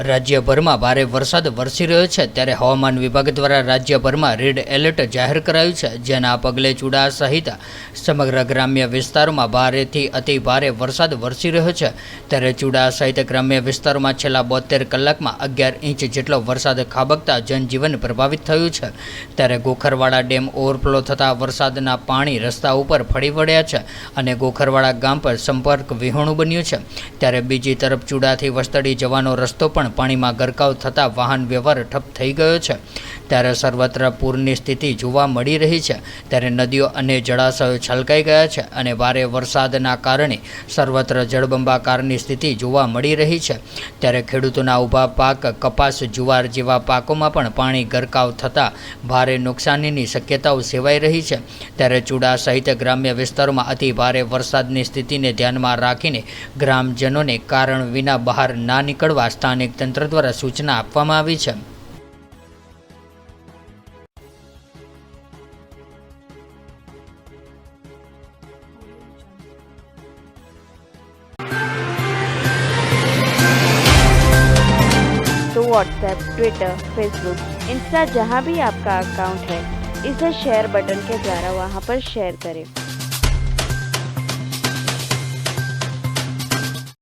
રાજ્યભરમાં ભારે વરસાદ વરસી રહ્યો છે ત્યારે હવામાન વિભાગ દ્વારા રાજ્યભરમાં રેડ એલર્ટ જાહેર કરાયું છે, જેના પગલે ચુડા સહિત સમગ્ર ગ્રામ્ય વિસ્તારોમાં ભારેથી અતિ ભારે વરસાદ વરસી રહ્યો છે। ત્યારે ચુડા સહિત ગ્રામ્ય વિસ્તારોમાં છેલ્લા 72 કલાકમાં 11 ઇંચ જેટલો વરસાદ ખાબકતા જનજીવન પ્રભાવિત થયું છે। ત્યારે ગોખરવાડા ડેમ ઓવરફ્લો થતાં વરસાદના પાણી રસ્તા ઉપર ફરી વળ્યા છે અને ગોખરવાડા ગામ પર સંપર્ક વિહોણું બન્યું છે। ત્યારે બીજી તરફ ચુડાથી વસ્તડી જવાનો રસ્તો પણ પાણીમાં ગરકાવ થતાં વાહન વ્યવહાર ઠપ થઈ ગયો છે। ત્યારે સર્વત્ર પૂરની સ્થિતિ જોવા મળી રહી છે। ત્યારે નદીઓ અને જળાશયો છલકાઈ ગયા છે અને ભારે વરસાદના કારણે સર્વત્ર જળબંબાકારની સ્થિતિ જોવા મળી રહી છે। ત્યારે ખેડૂતોના ઊભા પાક કપાસ જુવાર જેવા પાકોમાં પણ પાણી ગરકાવ થતાં ભારે નુકસાનીની શક્યતાઓ સેવાઈ રહી છે। ત્યારે ચુડા સહિત ગ્રામ્ય વિસ્તારોમાં અતિ ભારે વરસાદની સ્થિતિને ધ્યાનમાં રાખીને ગ્રામજનોને કારણ વિના બહાર ના નીકળવા સ્થાનિક તંત્ર દ્વારા સૂચના આપવામાં આવી છે। तो व्हाट्सएप, ट्विटर, फेसबुक, इंस्टा जहाँ भी आपका अकाउंट है, इसे शेयर बटन के द्वारा वहाँ पर शेयर करें।